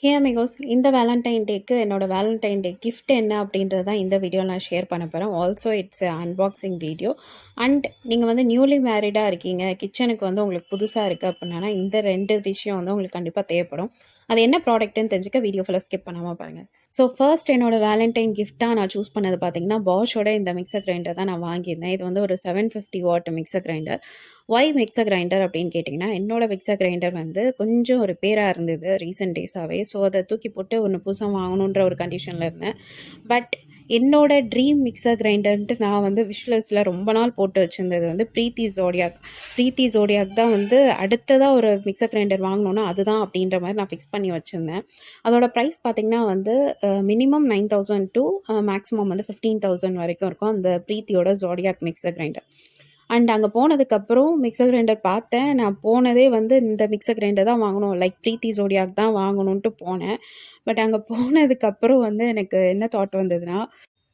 ஹே amigos, இந்த Valentine டேக்கு என்னோட Valentine டே gift என்ன அப்படின்றது தான் இந்த வீடியோ நான் ஷேர் பண்ண போகிறேன். Also it's unboxing video. And நீங்கள் வந்து நியூலி மேரிடாக இருக்கீங்க, கிச்சனுக்கு வந்து உங்களுக்கு புதுசாக இருக்குது அப்படின்னா இந்த 2 விஷயம் வந்து உங்களுக்கு கண்டிப்பாக தேவைப்படும். அது என்ன ப்ராடக்ட்னு தெரிஞ்சுக்க வீடியோ ஃபுல்லாக ஸ்கிப் பண்ணாமல் பாருங்கள். ஸோ ஃபர்ஸ்ட் என்னோட வேலண்டைன் கிஃப்ட்டாக நான் சூஸ் பண்ணது பார்த்தீங்கன்னா பாஷோட இந்த மிக்சர் கிரைண்டர் தான் நான் வாங்கியிருந்தேன். இது வந்து ஒரு 750 watt mixer grinder. Why mixer grinder அப்படின்னு கேட்டிங்கன்னா, என்னோட மிக்சர் கிரைண்டர் வந்து கொஞ்சம் ரிப்பேராக இருந்தது ரீசெண்ட் டேஸாகவே. ஸோ அதை தூக்கி போட்டு ஒன்று புதுசாக வாங்கணுன்ற ஒரு கண்டிஷனில் இருந்தேன். பட் என்னோட ட்ரீம் மிக்சர் கிரைண்டர்ன்ட்டு நான் வந்து விஷ்லிஸ்ட்டில் ரொம்ப நாள் போட்டு வச்சுருந்தது வந்து ப்ரீத்தி ஜோடியாக் தான் வந்து அடுத்ததாக ஒரு மிக்சர் கிரைண்டர் வாங்கணுன்னா அதுதான் அப்படின்ற மாதிரி நான் ஃபிக்ஸ் பண்ணி வச்சுருந்தேன். அதோட ப்ரைஸ் பார்த்திங்கன்னா வந்து மினிமம் 9,000 டு மேக்ஸிமம் வந்து 15,000 வரைக்கும் இருக்கும் அந்த ப்ரீத்தியோட ஜோடியாக் மிக்சர் கிரைண்டர். அண்ட் அங்கே போனதுக்கப்புறம் மிக்சர் கிரைண்டர் பார்த்தேன். நான் போனதே வந்து இந்த மிக்சர் கிரைண்டர் தான் வாங்கணும், லைக் ப்ரீத்தி ஜோடியாக் தான் வாங்கணுன்ட்டு போனேன். பட் அங்கே போனதுக்கப்புறம் வந்து எனக்கு என்ன தாட் வந்ததுன்னா,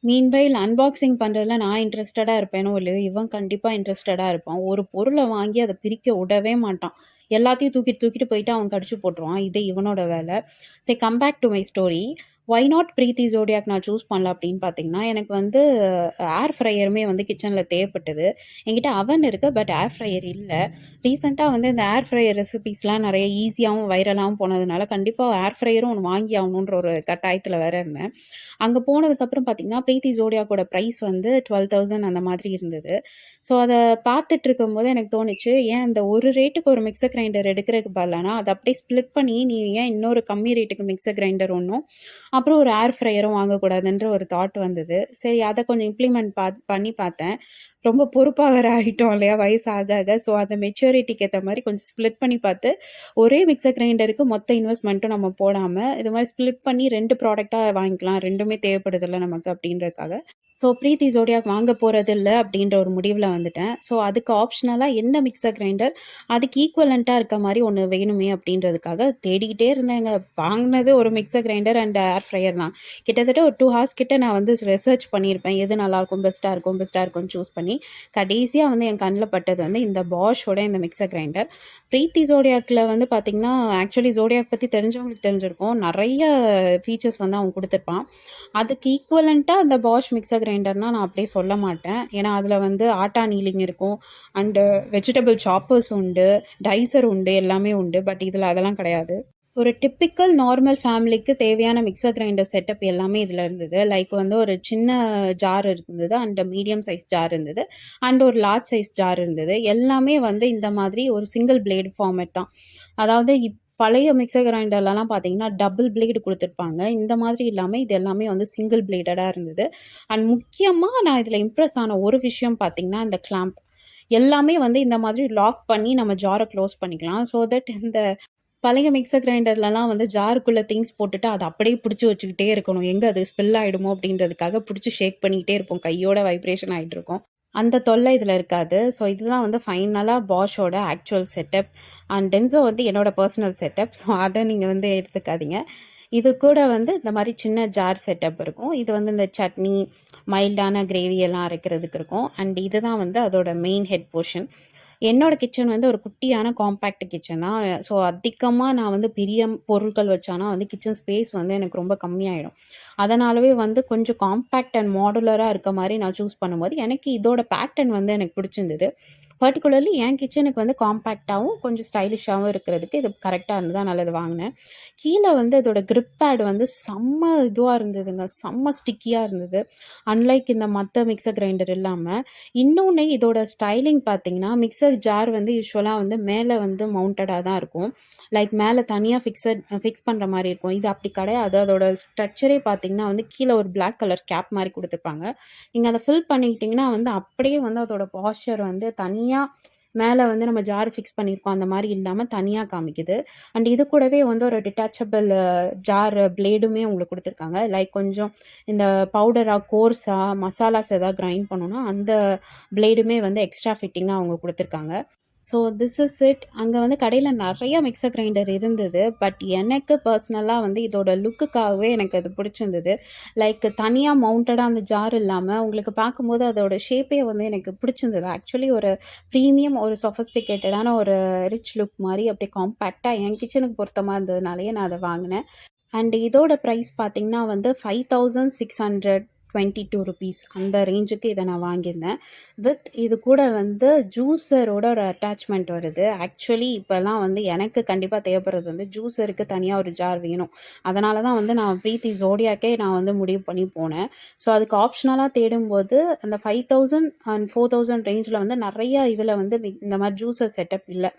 மீன்வைல் அன்பாக்சிங் பண்ணுறதுல நான் இன்ட்ரெஸ்டடாக இருப்பேனோ இல்லையோ, இவன் கண்டிப்பாக இன்ட்ரெஸ்டடாக இருப்பான். ஒரு பொருளை வாங்கி அதை பிரிக்க விடவே மாட்டான். எல்லாத்தையும் தூக்கிட்டு தூக்கிட்டு போயிட்டு அவன் கடிச்சு போட்டுருவான். இது இவனோட வேலை. சரி, come back to my story. Why not Preethi zodiac நான் சூஸ் பண்ணல அப்படின்னு பார்த்தீங்கன்னா, எனக்கு வந்து ஏர் ஃப்ரையருமே வந்து கிச்சனில் தேவைப்பட்டது. என்கிட்ட அவன் இருக்குது, பட் ஏர் ஃப்ரையர் இல்லை. ரீசெண்டாக வந்து இந்த ஏர் ஃப்ரையர் ரெசிபீஸ்லாம் நிறைய ஈஸியாகவும் வைரலாகவும் போனதுனால கண்டிப்பாக ஏர் ஃப்ரையரும் ஒன்று வாங்கி ஆகணுன்ற ஒரு கட்டாயத்தில் வேற இருந்தேன். அங்கே போனதுக்கப்புறம் பார்த்தீங்கன்னா, ப்ரீத்தி ஜோடியாக்கோட ப்ரைஸ் வந்து 12,000 அந்த மாதிரி இருந்தது. ஸோ அதை பார்த்துட்டு இருக்கும்போது எனக்கு தோணுச்சு, ஏன் இந்த ஒரு ரேட்டுக்கு ஒரு மிக்சர் கிரைண்டர் எடுக்கிறதுக்கு பதிலானா அதை அப்படியே ஸ்ப்ளிட் பண்ணி நீ ஏன் இன்னொரு கம்மி ரேட்டுக்கு மிக்சர் கிரைண்டர் ஒன்றும் அப்புறம் ஒரு ஏர் ஃப்ரையரும் வாங்கக்கூடாதுன்ற ஒரு தாட் வந்தது. சரி, அதை கொஞ்சம் இம்ப்ளிமெண்ட் பண்ணி பார்த்தேன். ரொம்ப பொறுப்பாக வேற ஆகிட்டோம் இல்லையா வயசு ஆக ஆக. ஸோ அந்த மெச்சூரிட்டிக்கு ஏற்ற மாதிரி கொஞ்சம் ஸ்ப்ளிட் பண்ணி பார்த்து ஒரே மிக்சர் கிரைண்டருக்கு மொத்த இன்வெஸ்ட்மெண்ட்டும் நம்ம போடாமல் இது மாதிரி ஸ்ப்ளிட் பண்ணி 2 ப்ராடக்டாக வாங்கிக்கலாம், 2மே தேவைப்படுதில்ல நமக்கு அப்படின்றதுக்காக. ஸோ ப்ரீத்தி ஜோடியாக் வாங்க போகிறதில்ல அப்படின்ற ஒரு முடிவில் வந்துட்டேன். ஸோ அதுக்கு ஆப்ஷனலாக என்ன மிக்சர் கிரைண்டர் அதுக்கு ஈக்குவலண்ட்டாக இருக்க மாதிரி ஒன்று வேணுமே அப்படின்றதுக்காக தேடிக்கிட்டே இருந்தேங்க. வாங்கினது ஒரு mixer grinder and air fryer தான். கிட்டத்தட்ட ஒரு 2 ஹார்ஸ் கிட்ட நான் வந்து ரிசர்ச் பண்ணியிருப்பேன், எது நல்லாயிருக்கும், பெஸ்ட்டாக இருக்கும்னு சூஸ் பண்ணி கடைசியாக வந்து என் கண்ணில் பட்டது வந்து இந்த பாஷோட இந்த மிக்சர் கிரைண்டர். ப்ரீத்தி ஜோடியாக்கில் வந்து பார்த்திங்கன்னா, ஆக்சுவலி ஜோடியாக் பற்றி தெரிஞ்சவங்களுக்கு தெரிஞ்சிருக்கும், நிறைய ஃபீச்சர்ஸ் வந்து அவன் கொடுத்துருப்பான். அதுக்கு ஈக்குவலண்ட்டாக அந்த பாஷ் மிக்சர் கிரைண்டர்னால் நான் அப்படியே சொல்ல மாட்டேன். ஏன்னா அதில் வந்து ஆட்டா நீலிங் இருக்கும், அண்டு வெஜிடபிள் சாப்பர்ஸ் உண்டு, டைசர் உண்டு, எல்லாமே உண்டு. பட் இதில் அதெல்லாம் கிடையாது. ஒரு டிப்பிக்கல் நார்மல் ஃபேமிலிக்கு தேவையான மிக்சர் கிரைண்டர் செட்டப் எல்லாமே இதில் இருந்தது. லைக் வந்து ஒரு சின்ன ஜார் இருந்தது, அண்ட் மீடியம் சைஸ் ஜார் இருந்தது, அண்ட் ஒரு லார்ஜ் சைஸ் ஜார் இருந்தது. எல்லாமே வந்து இந்த மாதிரி ஒரு சிங்கிள் பிளேடு ஃபார்மேட் தான். அதாவது பழைய மிக்சர் கிரைண்டர்லலாம் பார்த்தீங்கன்னா டபுள் பிளேடு கொடுத்துருப்பாங்க. இந்த மாதிரி இல்லாமல் இது எல்லாமே வந்து சிங்கிள் பிளேடடாக இருந்தது. அண்ட் முக்கியமாக நான் இதில் இம்ப்ரெஸ் ஆன ஒரு விஷயம் பார்த்தீங்கன்னா, இந்த கிளாம்ப் எல்லாமே வந்து இந்த மாதிரி லாக் பண்ணி நம்ம ஜாரை க்ளோஸ் பண்ணிக்கலாம். ஸோ தட் இந்த பழைய மிக்சர் கிரைண்டர்லலாம் வந்து ஜாருக்குள்ளே திங்ஸ் போட்டுட்டு அதை அப்படியே பிடிச்சி வச்சுக்கிட்டே இருக்கணும், எங்கே அது ஸ்பில் ஆகிடுமோ அப்படின்றதுக்காக பிடிச்சி ஷேக் பண்ணிக்கிட்டே இருப்போம், கையோட வைப்ரேஷன் ஆகிட்டு இருக்கும். அந்த தொல்லை இதில் இருக்காது. ஸோ இதுதான் வந்து ஃபைனலாக பாஷோட ஆக்சுவல் செட்டப். அண்ட் டென்சோ வந்து என்னோடய பர்சனல் செட்டப். ஸோ அதை நீங்கள் வந்து எடுத்துக்காதீங்க. இது கூட வந்து இந்த மாதிரி சின்ன ஜார் செட்டப் இருக்கும். இது வந்து இந்த சட்னி, மைல்டான கிரேவி எல்லாம் அரைக்கிறதுக்கு இருக்கும். அண்ட் இதுதான் வந்து அதோட மெயின் ஹெட் போர்ஷன். என்னோட கிச்சன் வந்து ஒரு குட்டியான காம்பேக்ட் கிச்சன் தான். ஸோ அதிகமாக நான் வந்து பெரிய பொருட்கள் வச்சானா வந்து கிச்சன் ஸ்பேஸ் வந்து எனக்கு ரொம்ப கம்மியாயிடும். அதனாலவே வந்து கொஞ்சம் காம்பேக்ட் அண்ட் மாடுலராக இருக்க மாதிரி நான் சூஸ் பண்ணும்போது எனக்கு இதோட பேட்டர்ன் வந்து எனக்கு பிடிச்சிருந்தது. பர்டிகுலர்லி என் கிச்சனுக்கு வந்து காம்பேக்டாகவும் கொஞ்சம் ஸ்டைலிஷாகவும் இருக்கிறதுக்கு இது கரெக்டாக இருந்தது, அதனால இது வாங்கினேன். கீழே வந்து இதோட கிரிப் பேட் வந்து செம்ம இதுவாக இருந்ததுங்க, செம்ம ஸ்டிக்கியாக இருந்தது. அன்லைக் இந்த மற்ற மிக்சர் கிரைண்டர் இல்லாமல் இன்னொன்று இதோட ஸ்டைலிங் பார்த்தீங்கன்னா, மிக்சர் ஜார் வந்து யூஸ்வலாக வந்து மேலே வந்து மவுண்டடாக தான் இருக்கும். லைக் மேலே தனியாக ஃபிக்ஸ் பண்ணுற மாதிரி இருக்கும். இது அப்படி கிடையாது. அதோட ஸ்ட்ரக்சரே பார்த்தீங்கன்னா வந்து கீழே ஒரு பிளாக் கலர் கேப் மாதிரி கொடுத்துருப்பாங்க. நீங்கள் அதை ஃபில் பண்ணிக்கிட்டிங்கன்னா வந்து அப்படியே வந்து அதோட பாஸ்சர் வந்து தனியாக மேலே வந்து நம்ம ஜார் ஃபிக்ஸ் பண்ணியிருக்கோம் அந்த மாதிரி இல்லாமல் தனியாக காமிக்குது. அண்ட் இது கூடவே வந்து ஒரு டிட்டாச்சபிள் ஜார் பிளேடுமே உங்களுக்கு கொடுத்துருக்காங்க. லைக் கொஞ்சம் இந்த பவுடராக கோர்ஸாக மசாலாஸ் எதாவது கிரைண்ட் பண்ணணும்னா அந்த பிளேடுமே வந்து எக்ஸ்ட்ரா ஃபிட்டிங்காக அவங்க கொடுத்துருக்காங்க. So this is it. அங்கே வந்து கடையில் நிறைய மிக்சர் கிரைண்டர் இருந்தது. பட் எனக்கு பர்சனலாக வந்து இதோட லுக்குக்காகவே எனக்கு அது பிடிச்சிருந்தது. லைக் தனியாக மவுண்டடாக அந்த ஜார் இல்லாமல் உங்களுக்கு பார்க்கும்போது அதோட ஷேப்பே வந்து எனக்கு பிடிச்சிருந்தது. ஆக்சுவலி ஒரு ப்ரீமியம், ஒரு சொஃபஸ்டிகேட்டடான ஒரு ரிச் லுக் மாதிரி அப்படியே காம்பேக்டாக என் கிச்சனுக்கு பொருத்தமாக இருந்ததுனாலேயே நான் அதை வாங்கினேன். அண்ட் இதோட ப்ரைஸ் பார்த்தீங்கன்னா வந்து 5622 rupees அந்த ரேஞ்சுக்கு இதை நான் வாங்கியிருந்தேன். வித் இது கூட வந்து ஜூஸரோட ஒரு அட்டாச்மெண்ட் வருது. ஆக்சுவலி இப்போல்லாம் வந்து எனக்கு கண்டிப்பாக தேவைப்படுறது வந்து ஜூஸருக்கு தனியாக ஒரு ஜார் வேணும். அதனால தான் வந்து நான் ப்ரீத்தி ஜோடியாக்கே நான் வந்து முடிவு பண்ணி போனேன். ஸோ அதுக்கு ஆப்ஷனலாக தேடும்போது அந்த 5000 அண்ட் 4000 ரேஞ்சில் வந்து நிறையா இதில் வந்து இந்த மாதிரி ஜூஸர் செட்டப் இல்லை.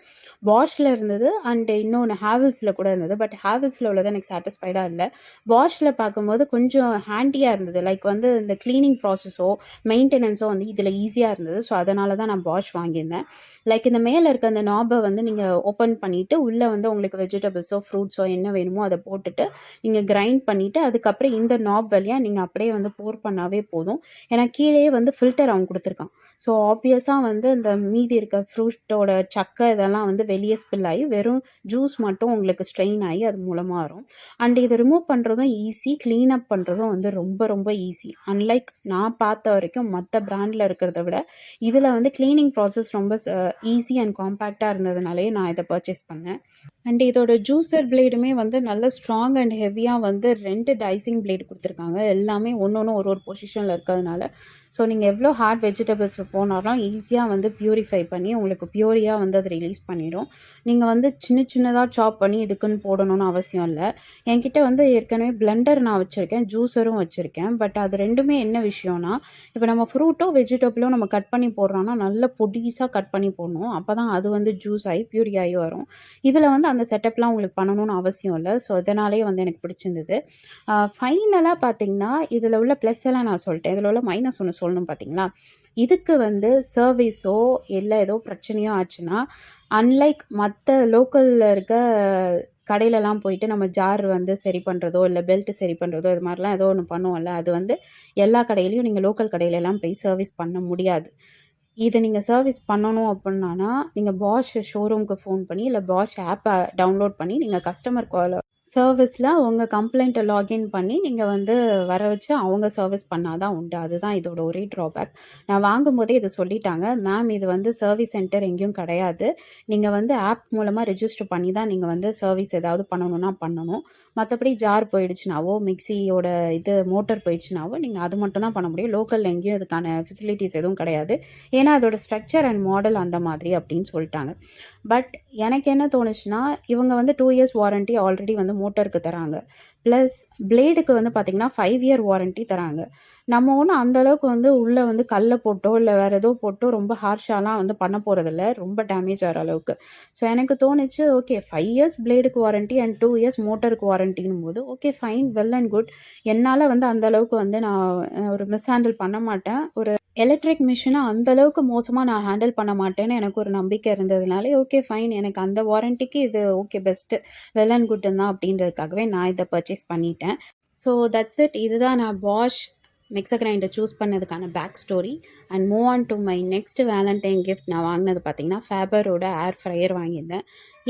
பாஷ்ல இருந்தது அண்ட் இன்னொன்று ஹேவல்ஸில் கூட இருந்தது. பட் ஹேவல்ஸில் உள்ளது எனக்கு சாட்டிஸ்ஃபைடாக இல்லை. பாஷ்ல பார்க்கும்போது கொஞ்சம் ஹேண்டியாக இருந்தது. லைக் வந்து இந்த க்ளீனிங் ப்ராசஸோ மெயின்டெனன்ஸோ வந்து இதில் ஈஸியாக இருந்தது. ஸோ அதனால தான் நான் பாஷ் வாங்கியிருந்தேன். லைக் இந்த மேலே இருக்க அந்த நாபை வந்து நீங்கள் ஓப்பன் பண்ணிவிட்டு உள்ளே வந்து உங்களுக்கு வெஜிடபிள்ஸோ ஃப்ரூட்ஸோ என்ன வேணுமோ அதை போட்டுட்டு நீங்கள் கிரைண்ட் பண்ணிவிட்டு அதுக்கப்புறம் இந்த நாப் வழியாக நீங்கள் அப்படியே வந்து போர் பண்ணாவே போதும். ஏன்னா கீழேயே வந்து ஃபில்டர் அவன் கொடுத்துருக்கான். ஸோ ஆப்வியஸாக வந்து இந்த மீதி இருக்க ஃப்ரூட்டோட சக்கை இதெல்லாம் வந்து வெளியே ஸ்பில் ஆகி வெறும் ஜூஸ் மட்டும் உங்களுக்கு ஸ்ட்ரெயின் ஆகி அது மூலமாக வரும். அண்ட் இதை ரிமூவ் பண்ணுறதும் ஈஸி, க்ளீன் அப் பண்ணுறதும் வந்து ரொம்ப ரொம்ப ஈஸி. அன்லைக் நான் பார்த்த வரைக்கும் மற்ற பிராண்டில் இருக்கிறத விட இதில் வந்து க்ளீனிங் ப்ராசஸ் ரொம்ப ஈஸி அண்ட் காம்பேக்டாக இருந்ததுனாலே நான் இதை பர்ச்சேஸ் பண்ணேன். அண்ட் இதோட ஜூஸர் பிளேடுமே வந்து நல்ல ஸ்ட்ராங் அண்ட் ஹெவியாக வந்து 2 டைசிங் பிளேடு கொடுத்துருக்காங்க. எல்லாமே ஒன்று ஒரு ஒரு பொசிஷனில் இருக்கிறதுனால ஸோ நீங்கள் எவ்வளோ ஹார்ட் வெஜிடபிள்ஸ் போனாலும் ஈஸியாக வந்து ப்யூரிஃபை பண்ணி உங்களுக்கு ப்யூரியாக வந்து அதை ரிலீஸ் பண்ணிடும். நீங்கள் வந்து சின்னதாக சாப் பண்ணி இதுக்குன்னு போடணும்னு அவசியம் இல்லை. என்கிட்ட வந்து ஏற்கனவே பிளெண்டர் நான் வச்சுருக்கேன், ஜூஸரும் வச்சுருக்கேன். பட் அது ரெண்டுமே என்ன விஷயம்னா, இப்போ நம்ம ஃப்ரூட்டோ வெஜிடபிளோ நம்ம கட் பண்ணி போடுறோன்னா நல்ல பொடிசாக கட் பண்ணி போடணும். அப்போ தான் அது வந்து ஜூஸ் ஆகி ப்யூரி ஆகி வரும். இதில் வந்து அந்த செட்டப்லாம் உங்களுக்கு பண்ணணும்னு அவசியம் இல்லை. ஸோ இதனாலேயே வந்து எனக்கு பிடிச்சிருந்தது. ஃபைனலாக பார்த்தீங்கன்னா இதில் உள்ள ப்ளஸ் எல்லாம் நான் சொல்லிட்டேன். இதில் உள்ள மைனஸ் ஒன்று சொல்லணும் பார்த்தீங்களா. இதுக்கு வந்து சர்வீஸோ இல்லை ஏதோ பிரச்சனையோ ஆச்சுன்னா அன்லைக் மற்ற லோக்கலில் இருக்க கடையிலலாம் போயிட்டு நம்ம ஜார் வந்து சரி பண்ணுறதோ இல்லை பெல்ட் சரி பண்ணுறதோ இது மாதிரிலாம் ஏதோ ஒன்று பண்ணுவோம்ல, அது வந்து எல்லா கடையிலையும் நீங்கள் லோக்கல் கடையிலலாம் போய் சர்வீஸ் பண்ண முடியாது. இதை நீங்கள் சர்வீஸ் பண்ணணும் அப்படின்னா நீங்கள் பாஷ் ஷோரூமுக்கு ஃபோன் பண்ணி இல்லை பாஷ் ஆப்பை டவுன்லோட் பண்ணி நீங்கள் கஸ்டமர் சர்வீஸில் உங்கள் கம்ப்ளைண்ட்டை லாகின் பண்ணி நீங்கள் வந்து வர வச்சு அவங்க சர்வீஸ் பண்ணால் தான் உண்டு. அதுதான் இதோட ஒரே ட்ராபேக். நான் வாங்கும்போதே இதை சொல்லிட்டாங்க, மேம் இது வந்து சர்வீஸ் சென்டர் எங்கேயும் கிடையாது. நீங்கள் வந்து ஆப் மூலமாக ரெஜிஸ்டர் பண்ணி தான் நீங்கள் வந்து சர்வீஸ் ஏதாவது பண்ணணுன்னா பண்ணணும். மற்றபடி ஜார் போயிடுச்சுனாவோ மிக்சியோட இது மோட்டர் போயிடுச்சுனாவோ நீங்கள் அது மட்டும் தான் பண்ண முடியும். லோக்கலில் எங்கேயும் இதுக்கான ஃபெசிலிட்டிஸ் எதுவும் கிடையாது. ஏன்னா அதோட ஸ்ட்ரக்சர் அண்ட் மாடல் அந்த மாதிரி அப்படின்னு சொல்லிட்டாங்க. பட் எனக்கு என்ன தோணுச்சுன்னா, இவங்க வந்து 2 இயர்ஸ் வாரண்ட்டி ஆல்ரெடி வந்து மோட்டருக்கு தராங்க. ப்ளஸ் பிளேடுக்கு வந்து பார்த்திங்கன்னா 5 இயர் வாரண்ட்டி தராங்க. நம்ம ஒன்றும் அந்தளவுக்கு வந்து உள்ளே வந்து கல்லை போட்டோ இல்லை வேறு ஏதோ போட்டோ ரொம்ப ஹார்ஷாலாம் வந்து பண்ண போகிறதில்ல, ரொம்ப டேமேஜ் ஆகிற அளவுக்கு. ஸோ எனக்கு தோணுச்சு, ஓகே 5 இயர்ஸ் பிளேடுக்கு வாரண்ட்டி அண்ட் 2 இயர்ஸ் மோட்டருக்கு வாரண்ட்டின்னும் போது okay fine, well and good. என்னால் வந்து அந்தளவுக்கு வந்து நான் ஒரு மிஸ்ஹேண்டில் பண்ண மாட்டேன். ஒரு எலக்ட்ரிக் மிஷினை அந்தளவுக்கு மோசமாக நான் ஹேண்டில் பண்ண மாட்டேன்னு எனக்கு ஒரு நம்பிக்கை இருந்ததுனாலே ஓகே ஃபைன், எனக்கு அந்த வாரண்ட்டிக்கு இது ஓகே பெஸ்ட்டு, வெல் அண்ட் குட்டன் தான் அப்படின்றதுக்காகவே நான் இதை பர்ச்சேஸ் பண்ணிட்டேன். So that's it. இதுதான் நான் பாஷ் மிக்சர் கிரைண்டர் சூஸ் பண்ணதுக்கான back story. And move on to my next Valentine gift. நான் வாங்கினது பார்த்திங்கன்னா ஃபேபரோட ஏர் ஃப்ரையர் வாங்கியிருந்தேன்.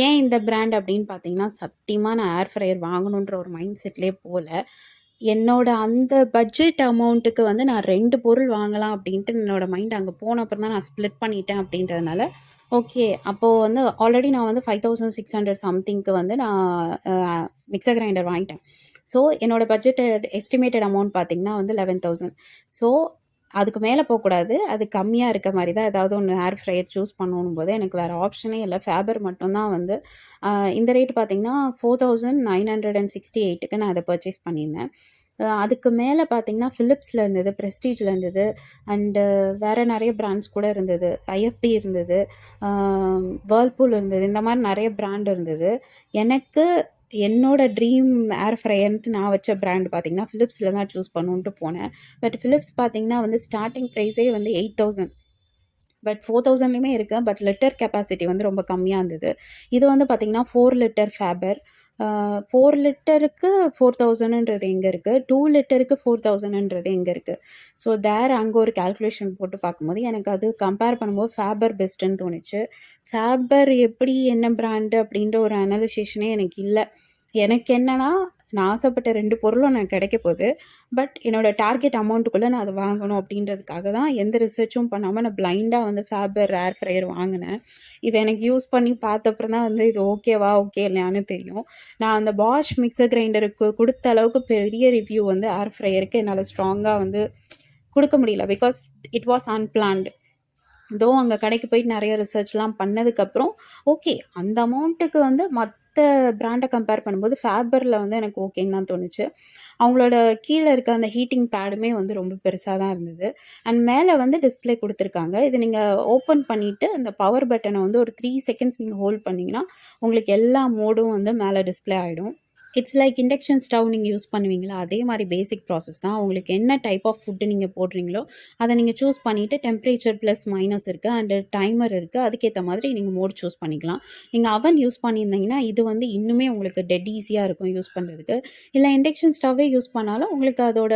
ஏன் இந்த பிராண்ட் அப்படின்னு பார்த்தீங்கன்னா, சத்தியமாக நான் ஏர் ஃப்ரையர் வாங்கணுன்ற ஒரு மைண்ட் செட்லேயே போகல. என்னோட அந்த பட்ஜெட் அமௌண்ட்டுக்கு வந்து நான் 2 பொருள் வாங்கலாம் அப்படின்ட்டு என்னோட மைண்ட் அங்கே போன அப்புறம் தான் நான் ஸ்ப்ளிட் பண்ணிட்டேன் அப்படின்றதுனால ஓகே. அப்போது வந்து ஆல்ரெடி நான் வந்து 5600 சம்திங்க்கு வந்து நான் மிக்சர் கிரைண்டர் வாங்கிட்டேன். ஸோ என்னோட பட்ஜெட் எஸ்டிமேட்டட் அமௌண்ட் பார்த்திங்கன்னா வந்து 11,000. ஸோ அதுக்கு மேலே போகக்கூடாது, அது கம்மியாக இருக்க மாதிரி தான் ஏதாவது ஒன்று ஏர் ஃப்ரையர் சூஸ் பண்ணணும் போது எனக்கு வேறு ஆப்ஷனே இல்லை. ஃபேபர் மட்டும்தான் வந்து இந்த ரேட் பார்த்திங்கன்னா 4968க்கு நான் அதை பர்ச்சேஸ் பண்ணியிருந்தேன். அதுக்கு மேலே பார்த்திங்கன்னா ஃபிலிப்ஸில் இருந்தது, ப்ரெஸ்டீஜில் இருந்தது அண்டு வேறு நிறைய பிராண்ட்ஸ் கூட இருந்தது. ஐஎஃப்பி இருந்தது, வேர்ல்பூல் இருந்தது. இந்த மாதிரி நிறைய பிராண்ட் இருந்தது. எனக்கு என்னோட ட்ரீம் ஏர் ஃப்ரையர்ன்ட்டு நான் வச்ச பிராண்ட் பார்த்திங்கன்னா ஃபிலிப்ஸில் தான் சூஸ் பண்ணணுன்ட்டு போனேன். பட் ஃபிலிப்ஸ் பார்த்திங்கன்னா வந்து ஸ்டார்டிங் ப்ரைஸே வந்து 8,000. பட் 4,000லையுமே இருக்குது. பட் லிட்டர் கெப்பாசிட்டி வந்து ரொம்ப கம்மியாக இருந்தது. இது வந்து பார்த்திங்கன்னா 4 லிட்டர் ஃபேபர். 4 லிட்டருக்கு 4000ன்றது எங்க இருக்கு? 2 லிட்டருக்கு 4000ன்றது எங்க இருக்கு? ஸோ அங்க ஒரு கால்குலேஷன் போட்டு பார்க்கும்போது, எனக்கு அது கம்பேர் பண்ணும்போது ஃபேபர் பெஸ்ட்டுன்னு தோணுச்சு. ஃபேபர் எப்படி என்ன பிராண்டு அப்படின்ற ஒரு அனலைசேஷனே எனக்கு இல்ல. எனக்கு என்னன்னா, நான் ஆசைப்பட்ட 2 பொருளும் எனக்கு கிடைக்க போது. பட் என்னோட டார்கெட் அமௌண்ட்டுக்குள்ள நான் அத வாங்கணும் அப்படின்றதுக்காக தான் எந்த ரிசர்ச்சும் பண்ணாம நான் பிளைண்டா வந்து ஃபேபர் ஏர் ஃப்ரையர் வாங்குனேன். இத எனக்கு யூஸ் பண்ணி பார்த்தப்புறம் தான் வந்து இது ஓகேவா, ஓகே இல்லையான்னு தெரியும். நான் அந்த பாஷ் மிக்ஸர் கிரைண்டருக்கு குடுத்த அளவுக்கு பெரிய ரிவ்யூ வந்து ஏர் ஃப்ரையருக்கு என்னால ஸ்ட்ராங்கா வந்து குடுக்க முடியல. Because it was unplanned. அங்க கடைக்கு போயிட்டு நெறைய ரிசர்ச்லாம் பண்ணதுக்கப்புறம், ஓகே அந்த அமௌண்ட்டுக்கு வந்து மத்த பிராண்ட கம்பேர் பண்ணும்போது ஃபேபர்ல வந்து எனக்கு ஓகேன்னு தான் தோணுச்சு. அவங்களோட கீழ இருக்க அந்த ஹீட்டிங் பேடுமே வந்து ரொம்ப பெருசா தான் இருந்தது. அண்ட் மேல வந்து டிஸ்ப்ளே குடுத்துருக்காங்க. இத நீங்க ஓப்பன் பண்ணிட்டு அந்த பவர் பட்டன வந்து ஒரு 3 செகண்ட்ஸ் நீங்க ஹோல்ட் பண்ணீங்கன்னா, உங்களுக்கு எல்லா மோடும் வந்து மேல டிஸ்ப்ளே ஆயிடும். இட்ஸ் லைக் இண்டக்ஷன் ஸ்டவ் நீங்க யூஸ் பண்ணுவீங்கல்ல, அதே மாரி பேசிக் ப்ராசஸ் தான். உங்களுக்கு என்ன டைப் ஆஃப் ஃபுட் நீங்க போடுறீங்களோ, அத நீங்க சூஸ் பண்ணிட்டு டெம்பரேச்சர் பிளஸ், மைனஸ் இருக்கு. அண்ட் டைமர் இருக்கு. அதுக்கேத்த மாதிரி நீங்க மோட் சூஸ் பண்ணிக்கலாம். நீங்க அவன் யூஸ் பண்ணியிருந்தீங்கன்னா, இது வந்து இன்னுமே உங்களுக்கு டெட் ஈஸியா இருக்கும் யூஸ் பண்றதுக்கு. இல்ல இண்டக்ஷன் ஸ்டவ்வே யூஸ் பண்ணாலும், உங்களுக்கு அதோட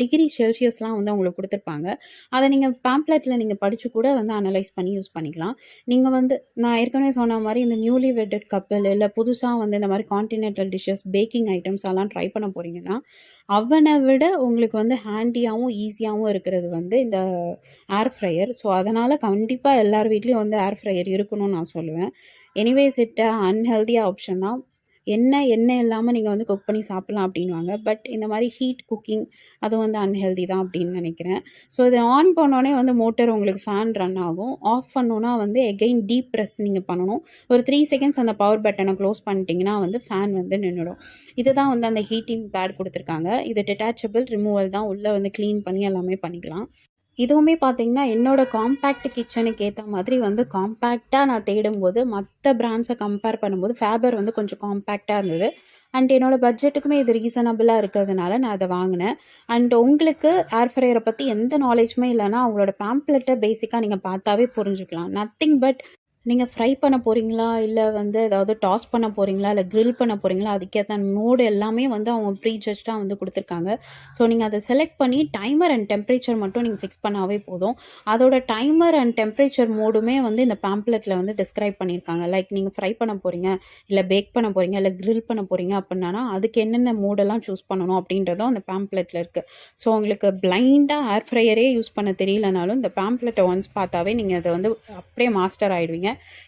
டிகிரி செல்சியஸ்லாம் வந்து உங்களுக்கு குடுத்துருப்பாங்க. அத நீங்க பேம்ப்ளெட்ல நீங்க படிச்சு கூட வந்து அனலைஸ் பண்ணி யூஸ் பண்ணிக்கலாம். நீங்க வந்து நான் ஏற்கனவே சொன்ன மாரி இந்த நியூலி வெட்டட் கப்பிள் இல்ல புதுசா வந்து இந்த மாரி கான்டினென்டல் டிஷ்ஷஸ், பேக்கிங் ஐட்டம்ஸ் எல்லாம் ட்ரை பண்ண போறீங்கன்னா, அவன விட உங்களுக்கு வந்து ஹேண்டியாவும், ஈஸியாவும் இருக்கிறது வந்து இந்த ஏர் ஃப்ரையர். ஸோ, அதனால கண்டிப்பா எல்லார் வீட்லயும் வந்து ஏர் ஃப்ரையர் இருக்கணும்னு நான் சொல்லுவேன். எனிவேஸ் அன்ஹெல்தி ஆப்ஷன் தான். எண்ணெய் இல்லாம நீங்க வந்து குக் பண்ணி சாப்பிடலாம் அப்படின்னுவாங்க. பட் இந்த மாரி ஹீட் குக்கிங் அது வந்து அன்ஹெல்தி தான் அப்படின்னு நினைக்கிறேன். ஸோ, இத ஆன் பண்ணோனே வந்து மோட்டர் உங்களுக்கு ஃபேன் ரன் ஆகும். ஆஃப் பண்ணோம்னா வந்து எகைன் டீப் பிரஸ் நீங்க பண்ணணும். ஒரு 3 செகண்ட்ஸ் அந்த பவர் பட்டன க்ளோஸ் பண்ணிட்டீங்கன்னா வந்து ஃபேன் வந்து நின்னுடும். இதுதான் வந்து அந்த ஹீட்டிங் பேட் குடுத்துருக்காங்க. இது டிட்டாச்சபிள், ரிமூவல் தான். உள்ள வந்து கிளீன் பண்ணி எல்லாமே பண்ணிக்கலாம். இதுவுமே பார்த்தீங்கன்னா, என்னோட காம்பேக்ட் கிச்சனுக்கு ஏத்த மாதிரி வந்து காம்பேக்ட்டா நான் தேடும்போது, மத்த பிராண்ட்ஸ கம்பேர் பண்ணும்போது ஃபேபர் வந்து கொஞ்சம் காம்பேக்ட்டா இருந்தது. அண்ட் என்னோட பட்ஜெட்டுக்குமே இது ரீசனபிளா இருக்கிறதுனால நான் அத வாங்குனேன். அண்ட் உங்களுக்கு ஏர் ஃப்ரையர பத்தி எந்த நாலேட்ஜுமே இல்லன்னா, அவங்களோட பேம்ப்ளெட்ட பேசிக்கா நீங்க பார்த்தாவே புரிஞ்சுக்கலாம். நத்திங் பட் நீங்க ஃப்ரை பண்ண போறீங்களா? இல்ல வந்து ஏதாவது டாஸ் பண்ண போறீங்களா? இல்ல கிரில் பண்ண போறீங்களா? அதுக்கேத்த மோடு எல்லாமே வந்து அவங்க ப்ரீ ஜட்ஜ்டா வந்து குடுத்துருக்காங்க. ஸோ, நீங்க அத செலக்ட் பண்ணி டைமர் அண்ட் டெம்பரேச்சர் மட்டும் நீங்க ஃபிக்ஸ் பண்ணாவே போதும். அதோட டைமர் அண்ட் டெம்பரேச்சர் மோடுமே வந்து இந்த பேம்ப்ளெட்ல வந்து டிஸ்கிரைப் பண்ணியிருக்காங்க. லைக் நீங்க ஃப்ரை பண்ண போறீங்க, இல்ல பேக் பண்ண போறீங்க, இல்ல கிரில் பண்ண போறீங்க அப்டின்னா, அதுக்கு என்னென்ன மோடெல்லாம் சூஸ் பண்ணணும் அப்டின்றதும் அந்த பேம்ப்ளெட்ல இருக்கு. ஸோ, உங்களுக்கு பிளைண்டா ஏர் ஃப்ரையரே யூஸ் பண்ண தெரியலனாலும், இந்த பேம்ப்ளெட்ட ஒன்ஸ் பார்த்தாவே நீங்க அத வந்து அப்படியே மாஸ்டர் ஆயிடுவீங்க.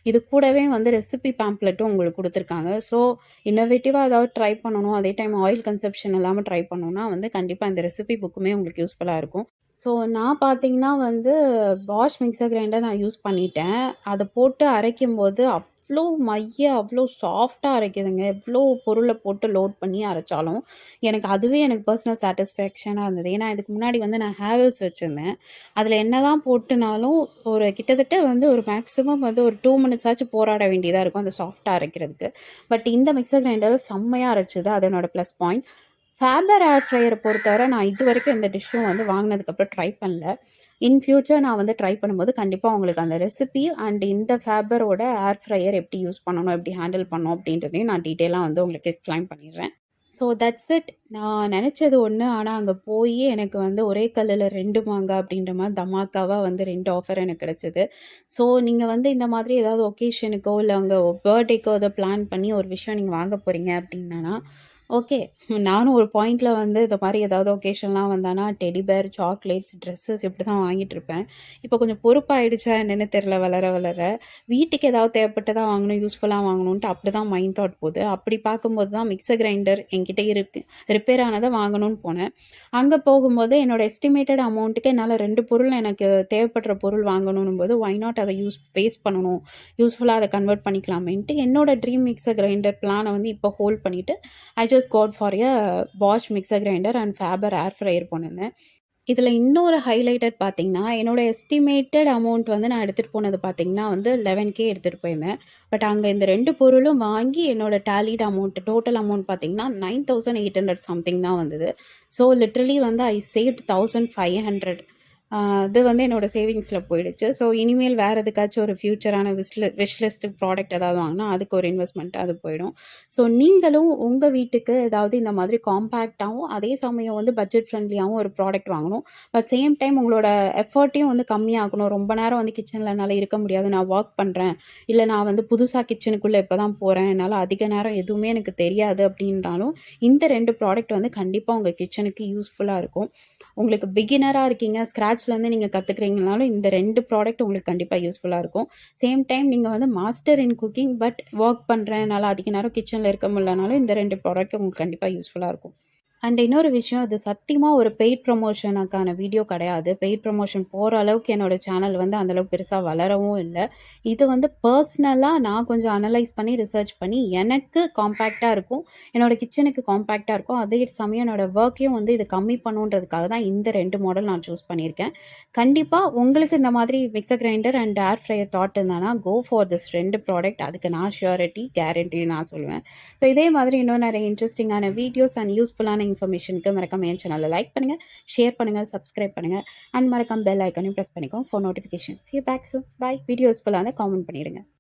இது கூடவே வந்து ரெசிபி பேம்ப்ளெட்டும் உங்களுக்கு குடுத்துருக்காங்க. ஸோ, இன்னோவேட்டிவா ஏதாவது ட்ரை பண்ணணும், அதே டைம் ஆயில் கன்சப்ஷன் இல்லாம ட்ரை பண்ணணும்னா வந்து கண்டிப்பா இந்த ரெசிபி புக்குமே உங்களுக்கு யூஸ்ஃபுல்லா இருக்கும். ஸோ, நான் பார்த்தீங்கன்னா வந்து பாஷ் மிக்ஸர் கிரைண்டர் நான் யூஸ் பண்ணிட்டேன். அத போட்டு அரைக்கும்போது அவ்ளோ சாஃப்ட்டா அரைக்குதுங்க. எவ்ளோ பொருள போட்டு லோட் பண்ணி அரைச்சாலும், எனக்கு பெர்சனல் சாட்டிஸ்ஃபேக்ஷனா இருந்தது. ஏன்னா, இதுக்கு முன்னாடி வந்து நான் ஹேவல்ஸ் வச்சிருந்தேன். அதில என்னதான் போட்டுனாலும், ஒரு கிட்டத்தட்ட வந்து ஒரு மேக்ஸிமம் வந்து ஒரு 2 மினிட்ஸ் ஆச்சும் போராட வேண்டியதா இருக்கும், அந்த சாஃப்ட்டா அரைக்கிறதுக்கு. பட் இந்த மிக்ஸர் கிரைண்டர் செம்மையா அரைச்சது. அது என்னோட ப்ளஸ் பாயிண்ட். ஃபேபர் ஏர் ஃப்ரையர பொறுத்தவரை நான் இதுவரைக்கும் எந்த டிஷ்ஷும் வந்து வாங்குனதுக்கப்புறம் ட்ரை பண்ணல. இன் ஃபியூச்சர் நான் வந்து ட்ரை பண்ணும்போது கண்டிப்பா உங்களுக்கு அந்த ரெசிபி அண்ட் இந்த ஃபேபரோட ஏர் ஃப்ரையர் எப்படி யூஸ் பண்ணணும், எப்படி ஹேண்டில் பண்ணணும் அப்படின்றதையும் நான் டீட்டெயிலா வந்து உங்களுக்கு எக்ஸ்பிளைன் பண்ணிடுறேன். So that's it. நான் நெனச்சது ஒண்ணு. ஆனா அங்க போயி எனக்கு வந்து ஒரே கல்லுல 2 மாங்கா அப்படின்ற மாரி தமாக்காவா வந்து 2 ஆஃபர் எனக்கு கிடைச்சது. ஸோ நீங்க வந்து இந்த மாதிரி ஏதாவது ஒகேஷனுக்கோ, இல்ல அங்க பர்த்டேக்கோ ஏதோ பிளான் பண்ணி ஒரு விஷயம் நீங்க வாங்க போறீங்க அப்படின்னா, ஓகே. நானும் ஒரு பாயிண்ட்ல வந்து இந்த மாரி ஏதாவது ஒகேஷன்லாம் வந்தானா, டெடி பேர், சாக்லேட்ஸ், ட்ரெஸ்ஸஸ் இப்படி தான் வாங்கிட்டுருப்பேன். இப்போ கொஞ்சம் பொறுப்பாயிடுச்சா என்னன்னு தெரியல வளர வளர. வீட்டுக்கு ஏதாவது தேவைப்பட்டதா வாங்கணும், யூஸ்ஃபுல்லா வாங்கணுன்ட்டு அப்படிதான் மைண்ட் தாட் போது. அப்படி பார்க்கும்போது தான் மிக்ஸர் கிரைண்டர் என்கிட்ட இருக்கு. ரிப்பேர் ஆனத வாங்கணும்னு போனேன். அங்க போகும்போது என்னோட எஸ்டிமேட்டட் அமௌண்ட்டுக்கு என்னால 2 பொருள் எனக்கு தேவைப்படுற பொருள் வாங்கணும்னும்போது, ஒய் நாட் அத வேஸ்ட் பண்ணணும். யூஸ்ஃபுல்லா அத கன்வெர்ட் பண்ணிக்கலாமேன்ட்டு என்னோட ட்ரீம் மிக்ஸர் கிரைண்டர் பிளான வந்து இப்போ ஹோல்ட் பண்ணிட்டு, I just got for Bosch mixer grinder and Faber air fryer போனிருந்தேன். இதில இன்னொரு ஹைலைட்டட் பார்த்தீங்கன்னா, என்னோட எஸ்டிமேட்டட் அமௌண்ட் வந்து நான் எடுத்துட்டு போனது பார்த்தீங்கன்னா வந்து 11,000 எடுத்துட்டு போயிருந்தேன். பட் அங்க இந்த 2 பொருளும் வாங்கி என்னோட டாலிட் அமௌண்ட் டோட்டல் அமௌண்ட் பார்த்தீங்கன்னா, 9,800 சம்திங் தான் வந்தது. ஸோ லிட்டரலி வந்து ஐ சேவ்ட் 1,500. அது வந்து என்னோட சேவிங்ஸ்ல போயிடுச்சு. ஸோ இனிமேல் வேற எதுக்காச்சும் ஒரு ஃப்யூச்சரான விஷ் லிஸ்ட் ப்ராடக்ட் ஏதாவது வாங்குனா, அதுக்கு ஒரு இன்வெஸ்ட்மெண்ட் அது போயிடும். ஸோ நீங்களும் உங்க வீட்டுக்கு ஏதாவது இந்த மாதிரி காம்பேக்ட்டாவும், அதே சமயம் வந்து பட்ஜெட் ஃப்ரெண்ட்லியாவும் ஒரு ப்ராடக்ட் வாங்கணும். சேம் டைம் உங்களோட எஃபர்ட்டையும் வந்து கம்மியாகணும். ரொம்ப நேரம் வந்து கிச்சன்ல என்னால இருக்க முடியாது. நான் வொர்க் பண்றேன். இல்ல நான் வந்து புதுசா கிச்சனுக்குள்ள இப்ப தான் போறேன். என்னால அதிக நேரம் எதுவுமே எனக்கு தெரியாது அப்படின்றாலும், இந்த 2 ப்ராடக்ட் வந்து கண்டிப்பா உங்க கிச்சனுக்கு யூஸ்ஃபுல்லா இருக்கும். உங்களுக்கு பிகினரா இருக்கீங்க, ஸ்க்ராட்ச்லேருந்து நீங்க கத்துக்கிறீங்கனாலும் இந்த 2 ப்ராடக்ட் உங்களுக்கு கண்டிப்பா யூஸ்ஃபுல்லா இருக்கும். சேம் டைம் நீங்க வந்து master in cooking but work பண்றேன், என்னால அதிக நேரம் கிச்சன்ல இருக்க முடியலனாலும் இந்த 2 ப்ராடக்ட் உங்களுக்கு கண்டிப்பா யூஸ்ஃபுல்லா இருக்கும். அண்ட் இன்னொரு விஷயம், இது சத்தியமா ஒரு பெய்ட் ப்ரமோஷனுக்கான வீடியோ கிடையாது. பெய்ட் ப்ரமோஷன் போற அளவுக்கு என்னோட சேனல் வந்து அந்த அளவுக்கு பெருசா வளரவும் இல்ல. இது வந்து பர்சனலா நான் கொஞ்சம் அனலைஸ் பண்ணி, ரிசர்ச் பண்ணி எனக்கு காம்பேக்ட்டா இருக்கும். என்னோட கிச்சனுக்கு காம்பேக்ட்டா இருக்கும். அதே சமயம் என்னோட வொர்க்கையும் வந்து இது கம்மி பண்ணுன்றதுக்காக தான் இந்த 2 மாடல் நான் சூஸ் பண்ணியிருக்கேன். கண்டிப்பா உங்களுக்கு இந்த மாதிரி mixer grinder and air fryer that இருந்தானா, கோ ஃபார் திஸ் 2 ப்ராடக்ட். அதுக்கு நான் ஷூரிட்டி, கேரண்டி நான் சொல்லுவேன். ஸோ இதே மாதிரி இன்னும் நிறைய இன்ட்ரெஸ்டிங்கான வீடியோஸ் அண்ட் யூஸ்ஃபுல்லான இன்ஃபர்மேஷனுக்கு மறக்காம என் சேனலை லைக் பண்ணுங்க, ஷேர் பண்ணுங்க, சப்ஸ்கிரைப் பண்ணுங்க அண்ட் மறக்காம பெல் ஐக்கானையும் ப்ரெஸ் பண்ணிக்கோங்க for notification. See you back soon. Bye. Video யூஸ்ஃபுல்லாக இருந்தால் காமெண்ட் பண்ணிடுங்க.